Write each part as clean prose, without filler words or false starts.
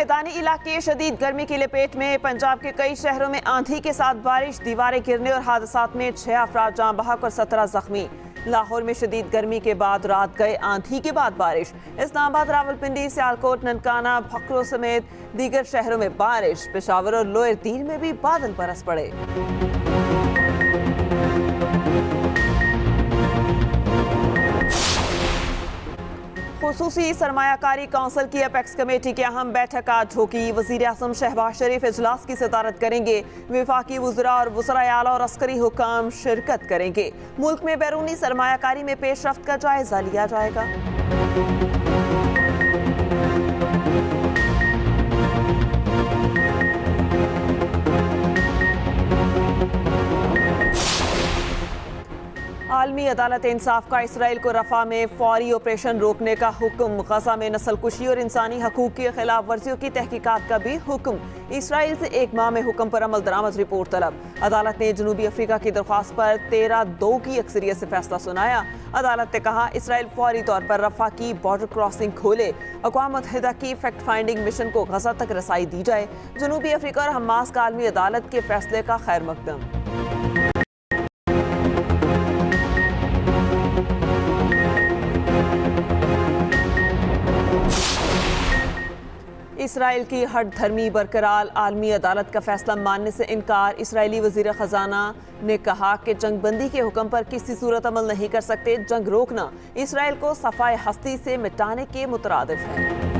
मैदानी इलाके शदीद गर्मी की लपेट में। पंजाब के कई शहरों में आंधी के साथ बारिश, दीवारें गिरने और हादसात में 6 अफराद जान बहक और 17 जख्मी। लाहौर में शदीद गर्मी के बाद रात गए आंधी के बाद बारिश। इस्लामाबाद, रावलपिंडी, सियालकोट, ननकाना, भखरो समेत दीगर शहरों में बारिश। पेशावर और लोअर दीन में भी बादल बरस पड़े। खुसूसी सरमायाकारी काउंसिल की अपेक्स कमेटी की अहम बैठक आज होगी। वजीर आज़म शहबाज शरीफ इजलास की सदारत करेंगे। वफाकी वज़रा और वज़राए आला और अस्करी हुकाम शिरकत करेंगे। मुल्क में बैरूनी सरमायाकारी में पेशरफ्त का जायजा लिया जाएगा। आलमी अदालत इंसाफ का इसराइल को रफा में फौरी ऑपरेशन रोकने का हुक्म। गजा में नस्लकुशी और इंसानी हकूक की खिलाफ वर्जियों की तहकीकात का भी हुक्म। इसराइल से 1 माह में हुक्म पर अमल दरामद रिपोर्ट तलब। अदालत ने जनूबी अफ्रीका की दरख्वास्त पर 13-2 की अक्सरियत से फैसला सुनाया। अदालत ने कहा इसराइल फौरी तौर पर रफा की बॉर्डर क्रॉसिंग खोले। अक़वाम मुत्तहिदा की फैक्ट फाइंडिंग मिशन को गजा तक रसाई दी जाए। जनूबी अफ्रीका और हमास का आलमी अदालत के फैसले का खैर मकदम। इसराइल की हट धर्मी बरकरार। आलमी अदालत का फैसला मानने से इनकार। इसराइली वजीर खजाना ने कहा कि जंगबंदी के हुक्म पर किसी सूरत अमल नहीं कर सकते। जंग रोकना इसराइल को सफाए हस्ती से मिटाने के मुतरादिफ है।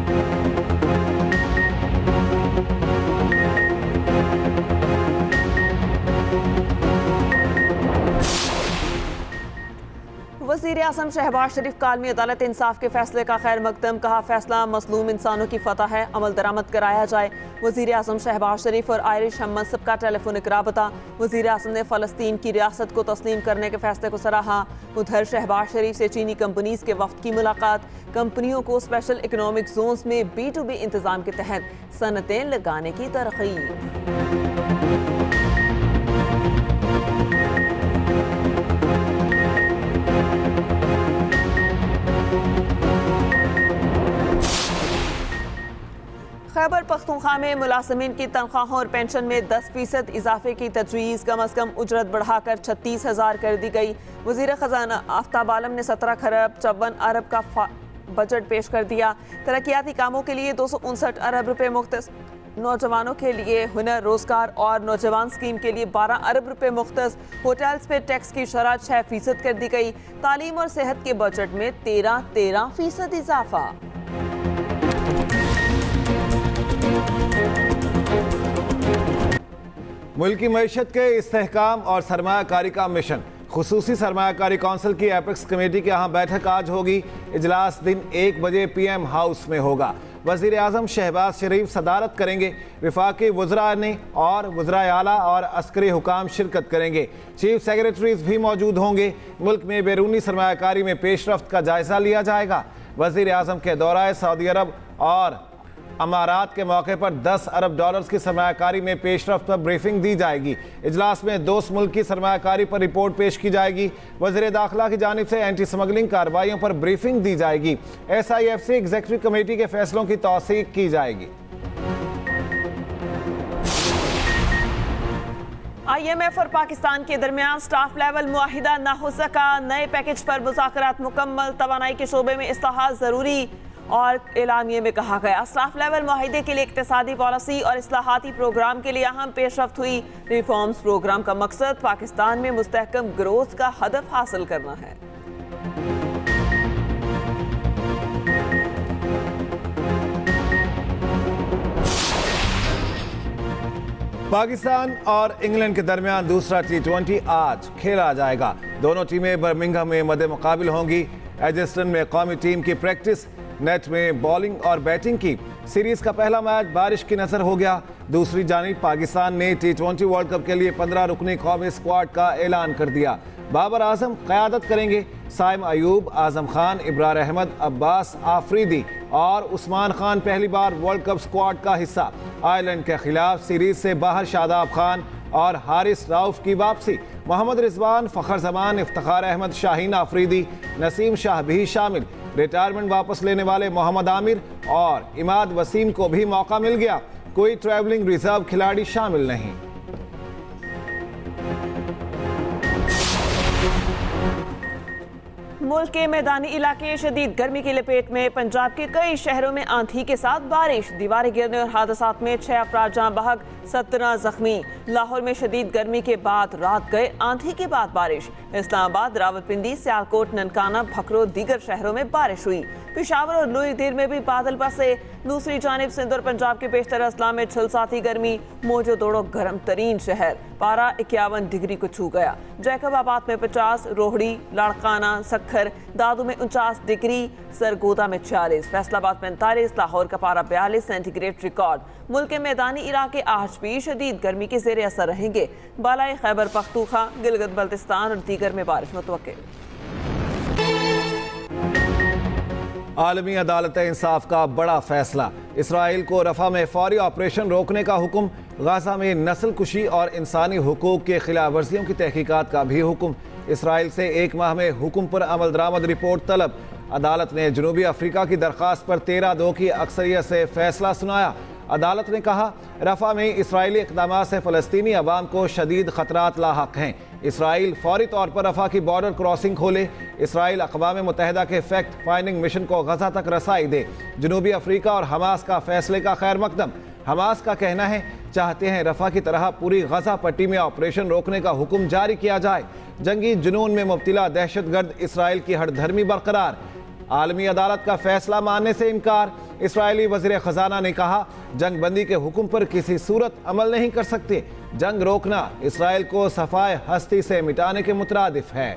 वज़ीर आज़म शहबाज शरीफ का आलमी अदालत इंसाफ के फैसले का खैर मकदम। कहा फैसला मजलूम इंसानों की फतह है, अमल दरामद कराया जाए। वज़ीर आज़म शहबाज शरीफ और आयरिश हम मनसब का टेलीफोनिक राबता। वज़ीर आज़म ने फ़लस्तीन की रियासत को तस्लीम करने के फैसले को सराहा। उधर शहबाज शरीफ से चीनी कंपनीज के वफ्द की मुलाकात। कंपनियों को स्पेशल इकनॉमिक जोन्स में B2B इंतज़ाम के तहत सनतें लगाने की तरगीब। खैबर पख्तूनख्वा में मुलाजमीन की तनख्वाहों और पेंशन में 10% इजाफे की तजवीज़। कम अज़ कम उजरत बढ़ाकर 36,000 कर दी गई। वज़ीर ख़जाना आफ्ताब आलम ने 17 खरब 54 अरब का बजट पेश कर दिया। तरक्याती कामों के लिए 259 अरब रुपये मुख्तस। नौजवानों के लिए हुनर रोजगार और नौजवान स्कीम के लिए 12 अरब रुपये मुख्तस। होटल्स पे टैक्स की शरह 6% कर दी गई। तालीम और सेहत के बजट में 13% इजाफा। मुल्क की मईशत के इस्तेहकाम और सरमायाकारी का मिशन। खुसूसी सरमायाकारी काउंसिल की एपेक्स कमेटी की यहाँ बैठक आज होगी। इजलास दिन 1 बजे PM हाउस में होगा। वज़ीर आज़म शहबाज शरीफ सदारत करेंगे। वफाकी वज़रा ने और वज़राए आला और अस्करी हुकाम शिरकत करेंगे। चीफ सेक्रेटरीज भी मौजूद होंगे। मुल्क में बैरूनी सरमायाकारी में पेशरफ्त का जायजा लिया जाएगा। वज़ीर आज़म के दौराए सऊदी अरब और अमारात के मौके पर 10 अरब डॉलर्स की सरमायाकारी में पेशरफ्त पर ब्रीफिंग दी जाएगी। इजलास में दोस्त मुल्क की सरमायाकारी पर रिपोर्ट पेश की जाएगी। वज़ीर दाखिला की जानिब से एंटी स्मगलिंग कार्रवाइयों पर ब्रीफिंग दी जाएगी। SIFC एग्जीक्यूटिव कमेटी के फैसलों की तौसीक की जाएगी। IMF और पाकिस्तान के दरमियान स्टाफ लेवल मुआहिदा न हो सका। नए पैकेज पर मुज़ाकरात मुकम्मल। तवानाई के शोबे में इस्लाहात ज़रूरी और एलामिये में कहा गया। स्टाफ लेवल मुआहिदे के लिए इक्तिसादी पॉलिसी और इस्लाहाती प्रोग्राम के लिए अहम पेशरफ्त हुई। रिफॉर्म्स प्रोग्राम का मकसद पाकिस्तान में मुस्तहकम ग्रोथ का हदफ हासिल करना है। पाकिस्तान और इंग्लैंड के दरमियान दूसरा T20 आज खेला जाएगा। दोनों टीमें बर्मिंघम में मद्दे मुकाबिल होंगी। एजस्टन में कौमी टीम की प्रैक्टिस, नेट में बॉलिंग और बैटिंग की। सीरीज का पहला मैच बारिश की नजर हो गया। दूसरी जानिब पाकिस्तान ने T20 वर्ल्ड कप के लिए 15 रुकनी कौमी स्क्वाड का ऐलान कर दिया। बाबर आजम क़यादत करेंगे। साइम अयूब, आजम खान, इब्रार अहमद, अब्बास आफरीदी और उस्मान खान पहली बार वर्ल्ड कप स्क्वाड का हिस्सा। आयरलैंड के खिलाफ सीरीज से बाहर शादाब खान और हारिस राउफ की वापसी। मोहम्मद रिजवान, फ़खर जमान, इफ्तिखार अहमद, शाहीन आफरीदी, नसीम शाह भी शामिल। रिटायरमेंट वापस लेने वाले मोहम्मद आमिर और इमाद वसीम को भी मौका मिल गया। कोई ट्रैवलिंग रिजर्व खिलाड़ी शामिल नहीं। मुल्क के मैदानी इलाके शदीद गर्मी की लपेट में। पंजाब के कई शहरों में आंधी के साथ बारिश, दीवारें गिरने और हादसात में 6 अफराद जान बहक, 17 जख्मी। लाहौर में शदीद गर्मी के बाद रात गए, आंधी के बाद बारिश। इस्लामाबाद, रावलपिंडी, सियालकोट, ननकाना, भखरो, दीगर शहरों में बारिश हुई। पेशावर और लोईदेर में भी बादल बरसे। दूसरी जानिब सिंध और पंजाब के बेशतर अजला में झुलसाती गर्मी, मोजो दौड़ो गर्म तरीन शहर। पारा 51 डिग्री को छू गया। जैकबाबाद में 50, रोहड़ी, लाड़काना, सखर, दादू में 49 डिग्री, सरगोदा में 46, फैसलाबाद 45, लाहौर का पारा 42 सेंटीग्रेड रिकॉर्ड। मुल्क के मैदानी इलाके आज भी शदीद गर्मी के जेर असर रहेंगे। बालाई खैबर पख्तूनख्वा, गिलगित बल्तिस्तान और दीगर में बारिश मुतवक्के। आलमी अदालत इंसाफ का बड़ा फैसला। इसराइल को रफा में फौरी ऑपरेशन रोकने का हुक्म। गाजा में नस्ल कुशी और इंसानी हुकूक के खिलाफ वर्जियों की तहकीकात का भी हुक्म। इसराइल से 1 माह में हुक्म पर अमल दरामद रिपोर्ट तलब। अदालत ने जनूबी अफ्रीका की दरख्वास्त पर 13-2 की अक्सरियत से फैसला सुनाया। अदालत ने कहा, रफा में इसराइली इक़दामात से फ़लस्तीनी अवाम को शदीद ख़तरात लाहक हैं। इसराइल फौरी तौर पर रफा की बॉर्डर क्रॉसिंग खोले। इसराइल अक़वाम मुत्तहिदा के फैक्ट फाइंडिंग मिशन को गजा तक रसाई दे। जनूबी अफ्रीका और हमास का फैसले का खैर मकदम। हमास का कहना है, चाहते हैं रफा की तरह पूरी गजा पट्टी में ऑपरेशन रोकने का हुक्म जारी किया जाए। जंगी जुनून में मुब्तला दहशतगर्द इसराइल की हठधर्मी बरकरार। आलमी अदालत का फैसला मानने से इनकार। इसराइली वज़ीर ख़जाना ने कहा, जंग बंदी के हुक्म पर किसी सूरत अमल नहीं कर सकते। जंग रोकना इसराइल को सफाए हस्ती से मिटाने के मुतरादिफ है।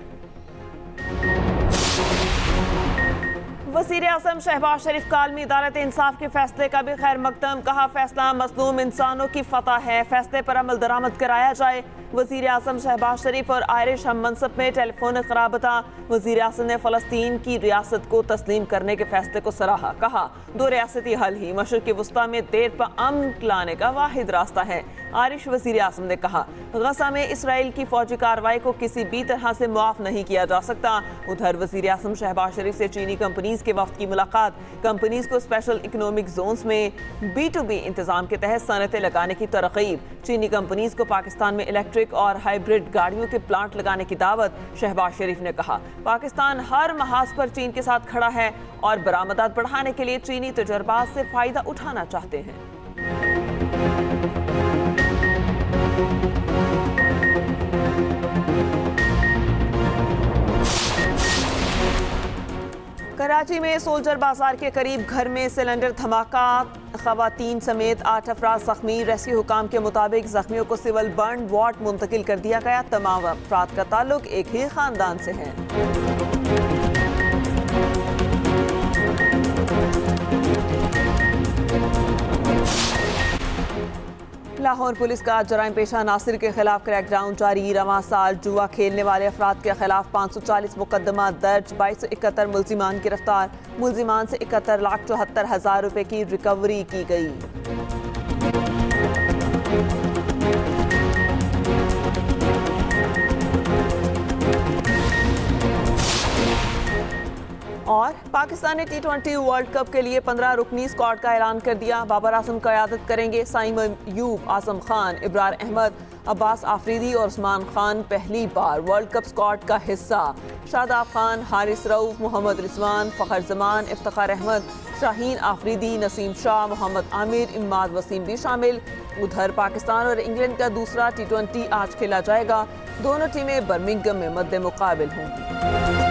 वज़ीर आज़म शहबाज शरीफ का आलमी अदालत इंसाफ के फैसले का भी खैर मकदम। कहा, फैसला मज़लूम इंसानों की फतह है, फैसले पर अमल दरामद कराया जाए। वज़ीर आज़म शहबाज शरीफ और आयरिश हम मनसब में टेलीफोनिक राबता। वज़ीर आज़म ने फ़लस्तीन की रियासत को तस्लीम करने के फैसले को सराहा। कहा, 2 रियासती हल ही मशरिक़ वस्ता में देर पर अमन लाने का वाहिद रास्ता है। आयरिश वज़ीर आज़म ने कहा, गजा में इसराइल की फौजी कार्रवाई को किसी भी तरह से मुआफ़ नहीं किया जा सकता। उधर वज़ीर आज़म शहबाज शरीफ से चीनी कंपनीज के वफ़द की मुलाकात। कंपनीज को स्पेशल इकनॉमिक जोन्स में B2B इंतज़ाम के तहत सनतें लगाने की तरग़ीब। चीनी कंपनीज को पाकिस्तान में इलेक्ट्रिक और हाइब्रिड गाड़ियों के प्लांट लगाने की दावत। शहबाज शरीफ ने कहा, पाकिस्तान हर महाज पर चीन के साथ खड़ा है और बरामदात बढ़ाने के लिए चीनी तजर्बात से फ़ायदा उठाना चाहते हैं। कराची में सोल्जर बाजार के करीब घर में सिलेंडर धमाका, खवातीन समेत 8 अफराद जख्मी। रेस्क्यू हुकाम के मुताबिक जख्मियों को सिविल बर्न वार्ड मुंतकिल कर दिया गया। तमाम अफराद का ताल्लुक एक ही खानदान से है। लाहौर पुलिस का जराइम पेशा नासिर के खिलाफ क्रैकडाउन जारी। रवां साल जुआ खेलने वाले अफराद के खिलाफ 540 मुकदमा दर्ज, 2271 मुल्जिमान गिरफ्तार। मुल्जिमान से 71,74,000 रुपए की रिकवरी की गई। और पाकिस्तान ने T20 वर्ल्ड कप के लिए 15 रुकनी स्क्वाड का ऐलान कर दिया। बाबर आजम क़यादत करेंगे। साइम अयूब, आजम खान, इब्रार अहमद, अब्बास आफरीदी और उस्मान खान पहली बार वर्ल्ड कप स्क्वाड का हिस्सा। शादाब खान, हारिस रऊफ, मोहम्मद रिजवान, फ़खर जमान, इफ्तिखार अहमद, शाहीन आफरीदी, नसीम शाह, मोहम्मद आमिर, इमाद वसीम भी शामिल। उधर पाकिस्तान और इंग्लैंड का दूसरा T20 आज खेला जाएगा। दोनों टीमें बर्मिंघम में मद्दे मुकाबिल होंगी।